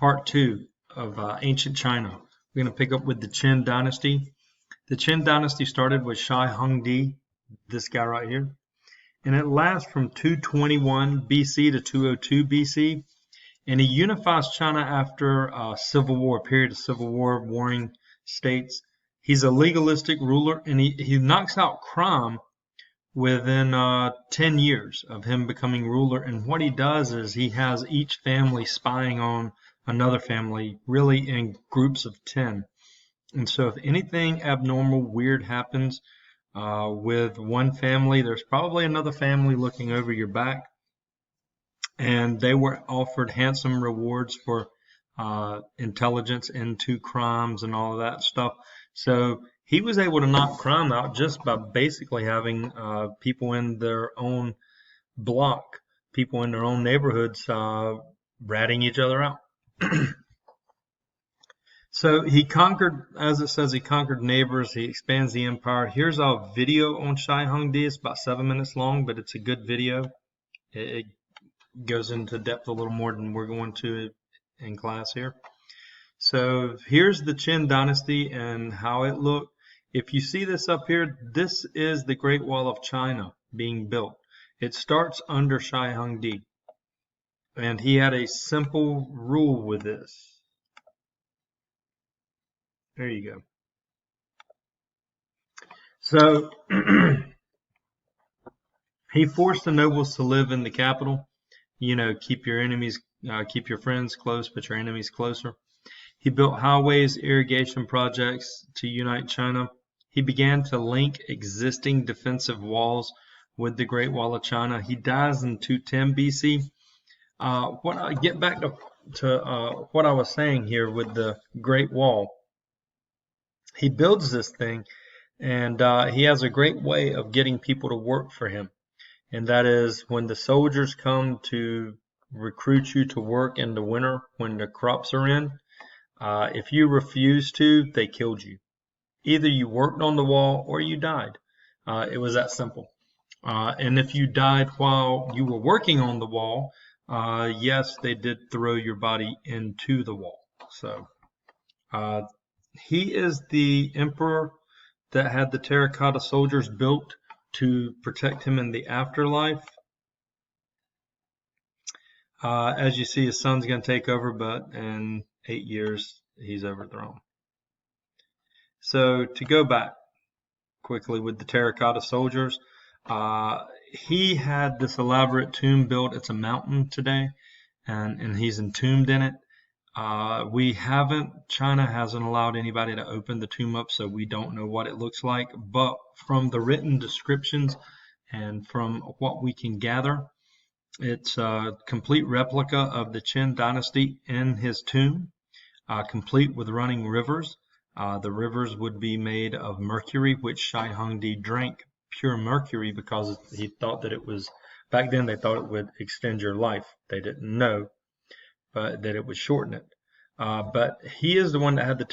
part 2 of ancient China. We're going to pick up with the Qin Dynasty. The Qin Dynasty started with Shi Huangdi, this guy right here, and it lasts from 221 BC to 202 BC. And he unifies China after a civil war, a period of civil war, warring states. He's a legalistic ruler, and he knocks out crime within 10 years of him becoming ruler. And what he does is he has each family spying on another family, really in groups of 10. And so if anything abnormal, weird happens with one family, there's probably another family looking over your back. And they were offered handsome rewards for intelligence into crimes and all of that stuff. So he was able to knock crime out just by basically having people in their own block, people in their own neighborhoods ratting each other out. So he conquered, as it says, he conquered neighbors, he expands the empire. Here's a video on Shi Huangdi. It's about 7 minutes long, but it's a good video. It goes into depth a little more than we're going to in class here. So here's the Qin Dynasty and how it looked. If you see this up here, this is the Great Wall of China being built. It starts under Shi Huangdi, and he had a simple rule with this. There you go. So he forced the nobles to live in the capital. You know, keep your enemies, keep your friends close, but your enemies closer. He built highways, irrigation projects to unite China. He began to link existing defensive walls with the Great Wall of China. He dies in 210 BC. What I get back to what I was saying here with the Great Wall. He builds this thing, and he has a great way of getting people to work for him. And that is when the soldiers come to recruit you to work in the winter when the crops are in, if you refuse to, they killed you. Either you worked on the wall or you died. It was that simple. And if you died while you were working on the wall, yes, they did throw your body into the wall. So he is the emperor that had the terracotta soldiers built to protect him in the afterlife. As you see, his son's going to take over, but in 8 years, he's overthrown. So to go back quickly with the terracotta soldiers, he had this elaborate tomb built. It's a mountain today, and he's entombed in it. China hasn't allowed anybody to open the tomb up, so we don't know what it looks like. But from the written descriptions and from what we can gather, it's a complete replica of the Qin Dynasty in his tomb, complete with running rivers. The rivers would be made of mercury, which Shi Huangdi drank pure mercury because he thought that it was, back then they thought it would extend your life. They didn't know but that it would shorten it. But he is the one that had the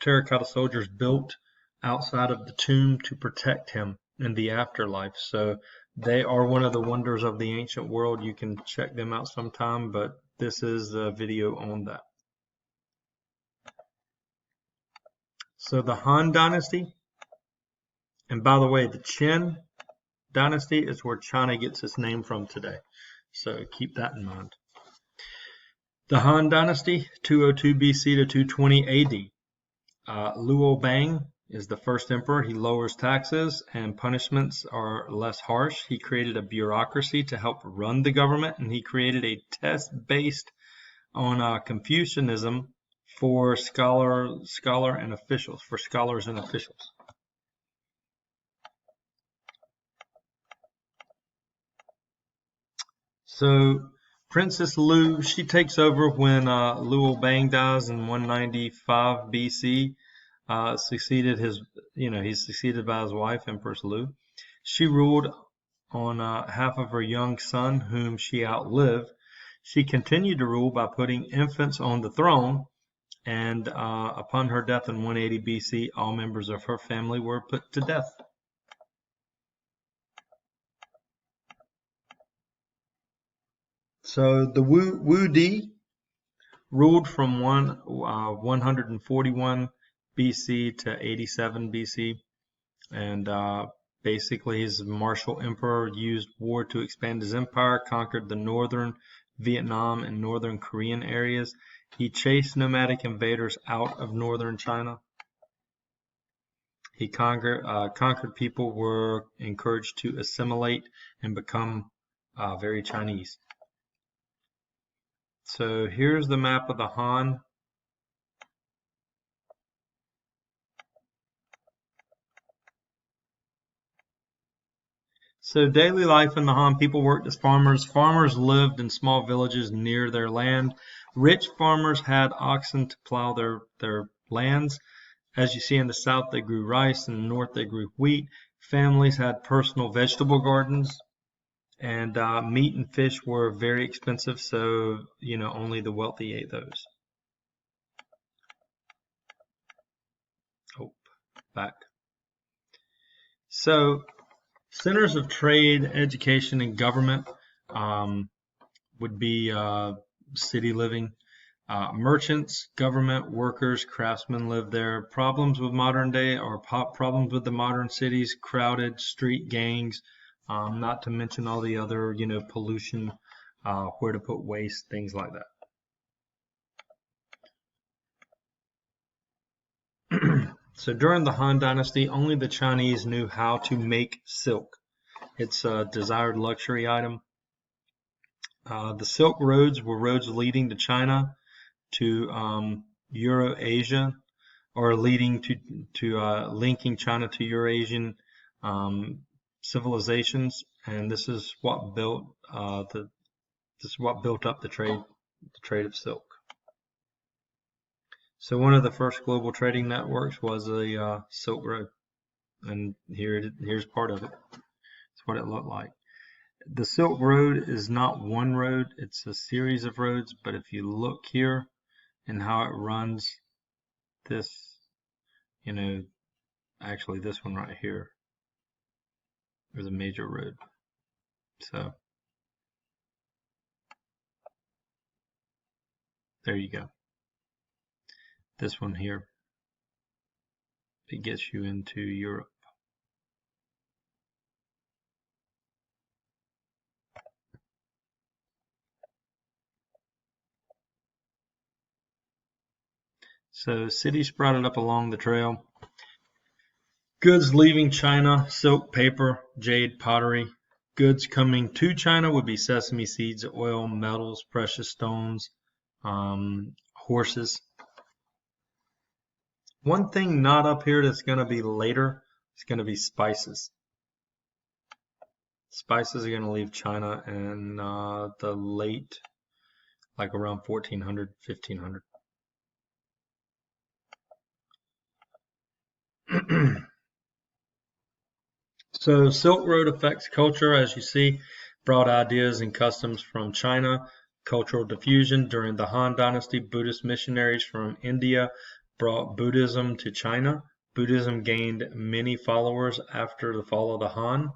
terracotta soldiers built outside of the tomb to protect him in the afterlife. So they are one of the wonders of the ancient world. You can check them out sometime, but this is a video on that. So the Han Dynasty, and by the way, the Qin Dynasty is where China gets its name from today. So keep that in mind. The Han Dynasty, 202 BC to 220 AD. Luo Bang is the first emperor. He lowers taxes and punishments are less harsh. He created a bureaucracy to help run the government, and he created a test based on Confucianism for scholars and officials. So Princess Lu, she takes over when Luo Bang dies in 195 BC. He's succeeded by his wife, Empress Lu. She ruled on half of her young son, whom she outlived. She continued to rule by putting infants on the throne, and upon her death in 180 BC, all members of her family were put to death. So the Wu Di ruled from 141 BC to 87 BC, and basically he's a martial emperor, used war to expand his empire, conquered the northern Vietnam and northern Korean areas. He chased nomadic invaders out of northern China. He conquered people were encouraged to assimilate and become very Chinese. So here's the map of the Han. So daily life in the Han, people worked as farmers. Farmers lived in small villages near their land. Rich farmers had oxen to plow their lands. As you see in the south, they grew rice. In the north, they grew wheat. Families had personal vegetable gardens. And meat and fish were very expensive, so only the wealthy ate those. Oh, back. So centers of trade, education, and government would be city living. Merchants, government, workers, craftsmen live there. Problems with modern day or problems with the modern cities, crowded street gangs, not to mention all the other, pollution, where to put waste, things like that. So during the Han Dynasty, only the Chinese knew how to make silk. It's a desired luxury item. The Silk Roads were roads leading to China, to Eurasia, or leading to linking China to Eurasian civilizations, and this is what built up the trade of silk. So one of the first global trading networks was a Silk Road, and here's part of it. It's what it looked like. The Silk Road is not one road, it's a series of roads, but if you look here and how it runs, this, actually this one right here is a major road. So there you go. This one here, it gets you into Europe. So cities sprouted up along the trail. Goods leaving China, silk, paper, jade, pottery. Goods coming to China would be sesame seeds, oil, metals, precious stones, horses. One thing not up here that's going to be later is going to be spices. Spices are going to leave China in the late, like around 1400, 1500. So Silk Road affects culture, as you see, brought ideas and customs from China, cultural diffusion. During the Han Dynasty, Buddhist missionaries from India brought Buddhism to China. Buddhism gained many followers after the fall of the Han.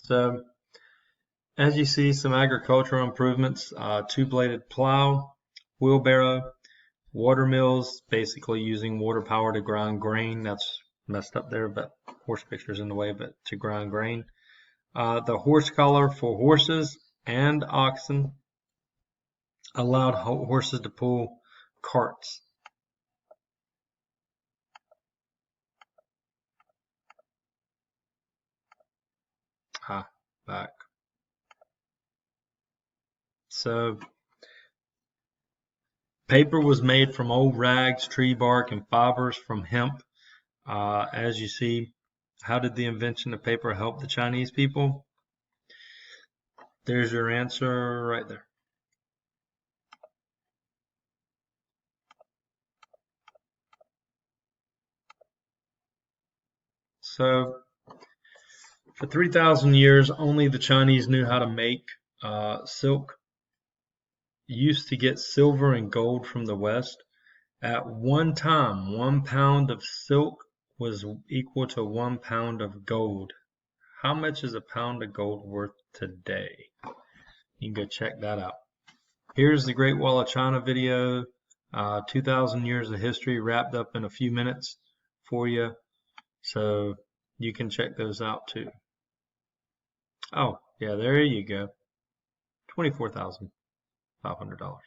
So as you see, some agricultural improvements, two-bladed plow, wheelbarrow, water mills, basically using water power to grind grain. That's messed up there, but horse picture's in the way, but to grind grain. The horse collar for horses and oxen allowed horses to pull carts. Back. So paper was made from old rags, tree bark, and fibers from hemp. As you see, how did the invention of paper help the Chinese people? There's your answer right there. So for 3,000 years, only the Chinese knew how to make silk. Used to get silver and gold from the West. At one time, 1 pound of silk was equal to 1 pound of gold. How much is a pound of gold worth today? You can go check that out. Here's the Great Wall of China video. 2,000 years of history wrapped up in a few minutes for you. So you can check those out too. Oh, yeah, there you go. $24,500.